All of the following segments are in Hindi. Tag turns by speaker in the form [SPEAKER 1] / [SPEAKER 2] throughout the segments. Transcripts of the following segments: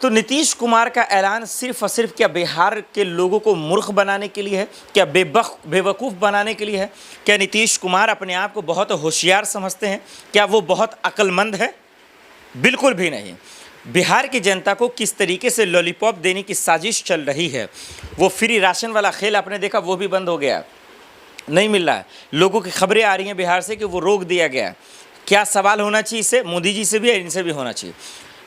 [SPEAKER 1] तो नीतीश कुमार का ऐलान सिर्फ और सिर्फ क्या बिहार के लोगों को मूर्ख बनाने के लिए है, क्या बेवकूफ़ बनाने के लिए है? क्या नीतीश कुमार अपने आप को बहुत होशियार समझते हैं? क्या वो बहुत अक्लमंद है? बिल्कुल भी नहीं। बिहार की जनता को किस तरीके से लॉलीपॉप देने की साजिश चल रही है, वो फ्री राशन वाला खेल आपने देखा, वो भी बंद हो गया, नहीं मिल रहा है। लोगों की खबरें आ रही हैं बिहार से कि वो रोक दिया गया। क्या सवाल होना चाहिए इससे? मोदी जी से भी, इनसे भी होना चाहिए।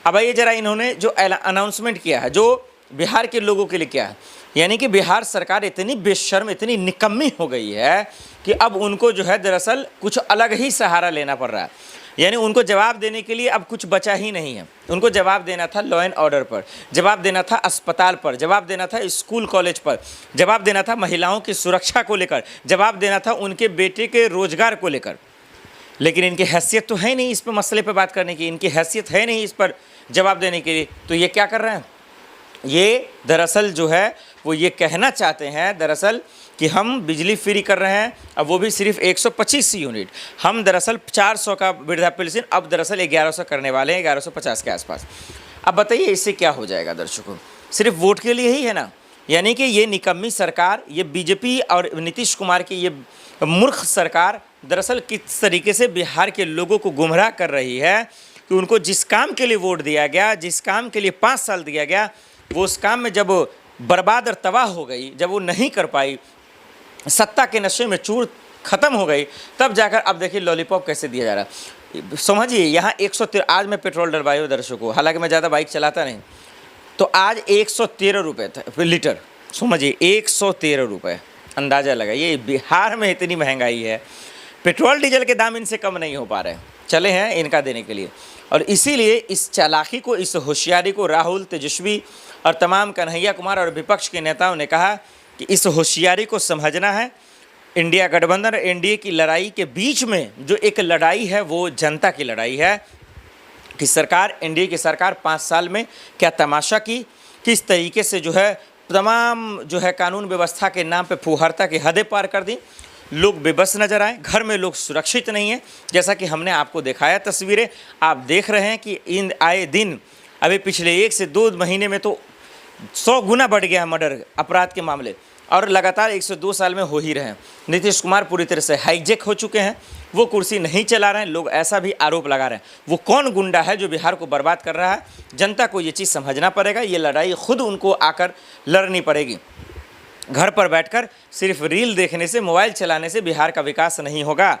[SPEAKER 1] अब आइए जरा, इन्होंने जो अनाउंसमेंट किया है, जो बिहार के लोगों के लिए किया है, यानी कि बिहार सरकार इतनी बेशर्म, इतनी निकम्मी हो गई है कि अब उनको जो है दरअसल कुछ अलग ही सहारा लेना पड़ रहा है। यानी उनको जवाब देने के लिए अब कुछ बचा ही नहीं है। उनको जवाब देना था लॉ एंड ऑर्डर पर, जवाब देना था अस्पताल पर, जवाब देना था स्कूल कॉलेज पर, जवाब देना था महिलाओं की सुरक्षा को लेकर, जवाब देना था उनके बेटे के रोजगार को लेकर। लेकिन इनकी हैसियत तो है नहीं इस पर मसले पर बात करने की, इनकी हैसियत है नहीं इस पर जवाब देने के लिए। तो ये क्या कर रहे हैं? ये दरअसल जो है वो ये कहना चाहते हैं दरअसल कि हम बिजली फ्री कर रहे हैं, अब वो भी सिर्फ 125 यूनिट। हम दरअसल 400 का वृद्धा पेंशन अब दरअसल 1100 करने वाले हैं, 1150 के आसपास। अब बताइए इससे क्या हो जाएगा दर्शकों? सिर्फ वोट के लिए ही है ना? यानी कि ये निकम्मी सरकार, ये बीजेपी और नीतीश कुमार की ये मूर्ख सरकार दरअसल किस तरीके से बिहार के लोगों को गुमराह कर रही है कि उनको जिस काम के लिए वोट दिया गया, जिस काम के लिए 5 साल दिया गया, वो उस काम में जब बर्बाद और तबाह हो गई, जब वो नहीं कर पाई, सत्ता के नशे में चूर खत्म हो गई, तब जाकर अब देखिए लॉलीपॉप कैसे दिया जा रहा है। समझिए, यहाँ 113, आज मैं पेट्रोल डलवाई हूँ दर्शकों, हालांकि मैं ज़्यादा बाइक चलाता नहीं, तो आज 113 रुपये था लीटर। समझिए 113 रुपये, अंदाज़ा लगाइए बिहार में इतनी महंगाई है। पेट्रोल डीजल के दाम इनसे कम नहीं हो पा रहे, चले हैं इनका देने के लिए। और इसीलिए इस चालाकी को, इस होशियारी को राहुल, तेजस्वी और तमाम कन्हैया कुमार और विपक्ष के नेताओं ने कहा कि इस होशियारी को समझना है। इंडिया गठबंधन और एनडीए की लड़ाई के बीच में जो एक लड़ाई है वो जनता की लड़ाई है कि सरकार, एनडीए की सरकार 5 साल में क्या तमाशा की, किस तरीके से जो है तमाम जो है कानून व्यवस्था के नाम पे फुहरता की हदें पार कर दी। लोग बेबस नजर आए, घर में लोग सुरक्षित नहीं हैं, जैसा कि हमने आपको दिखाया तस्वीरें। आप देख रहे हैं कि इन आए दिन अभी पिछले 1 से 2 महीने में तो 100 गुना बढ़ गया है मर्डर अपराध के मामले, और लगातार 102 साल में हो ही रहे हैं। नीतीश कुमार पूरी तरह से हाईजेक हो चुके हैं, वो कुर्सी नहीं चला रहे हैं। लोग ऐसा भी आरोप लगा रहे हैं, वो कौन गुंडा है जो बिहार को बर्बाद कर रहा है? जनता को ये चीज़ समझना पड़ेगा। ये लड़ाई खुद उनको आकर लड़नी पड़ेगी। घर पर बैठकर सिर्फ रील देखने से, मोबाइल चलाने से बिहार का विकास नहीं होगा।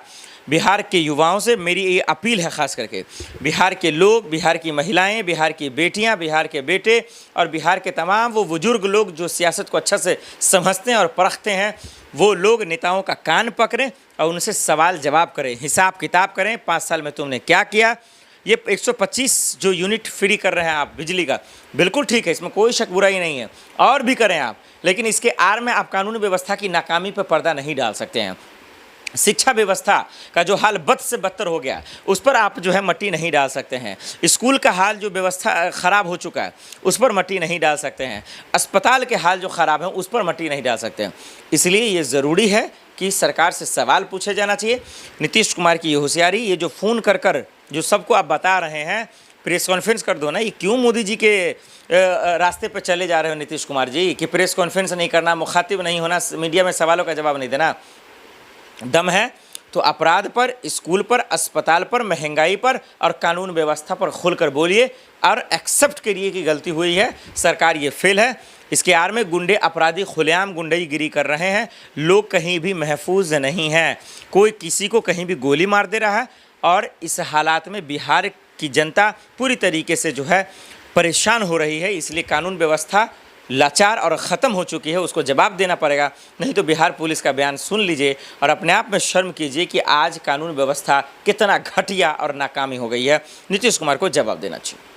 [SPEAKER 1] बिहार के युवाओं से मेरी ये अपील है, ख़ास करके बिहार के लोग, बिहार की महिलाएं, बिहार की बेटियां, बिहार के बेटे और बिहार के तमाम वो बुजुर्ग लोग जो सियासत को अच्छा से समझते हैं और परखते हैं, वो लोग नेताओं का कान पकड़ें और उनसे सवाल जवाब करें, हिसाब किताब करें। 5 साल में तुमने क्या किया? ये 125 जो यूनिट फ्री कर रहे हैं आप बिजली का, बिल्कुल ठीक है, इसमें कोई शक बुराई नहीं है, और भी करें आप, लेकिन इसके आड़ में आप कानूनी व्यवस्था की नाकामी पर पर्दा नहीं डाल सकते हैं। शिक्षा व्यवस्था का जो हाल बद से बदतर हो गया, उस पर आप जो है मट्टी नहीं डाल सकते हैं। स्कूल का हाल जो व्यवस्था ख़राब हो चुका है, उस पर मट्टी नहीं डाल सकते हैं। अस्पताल के हाल जो ख़राब है, उस पर मट्टी नहीं डाल सकते हैं। इसलिए ये ज़रूरी है कि सरकार से सवाल पूछे जाना चाहिए। नीतीश कुमार की ये होशियारी, ये जो फ़ोन कर कर जो सबको आप बता रहे हैं, प्रेस कॉन्फ्रेंस कर दो ना, ये क्यों मोदी जी के रास्ते पर चले जा रहे हो नीतीश कुमार जी, कि प्रेस कॉन्फ्रेंस नहीं करना, मुखातिब नहीं होना, मीडिया में सवालों का जवाब नहीं देना? दम है तो अपराध पर, स्कूल पर, अस्पताल पर, महंगाई पर और कानून व्यवस्था पर खुलकर बोलिए और एक्सेप्ट करिए कि गलती हुई है, सरकार ये फेल है। इसके आड़ में गुंडे अपराधी खुलेआम गुंडागिरी कर रहे हैं। लोग कहीं भी महफूज नहीं हैं, कोई किसी को कहीं भी गोली मार दे रहा है। और इस हालात में बिहार की जनता पूरी तरीके से जो है परेशान हो रही है। इसलिए कानून व्यवस्था लाचार और ख़त्म हो चुकी है, उसको जवाब देना पड़ेगा। नहीं तो बिहार पुलिस का बयान सुन लीजिए और अपने आप में शर्म कीजिए कि आज कानून व्यवस्था कितना घटिया और नाकामी हो गई है। नीतीश कुमार को जवाब देना चाहिए।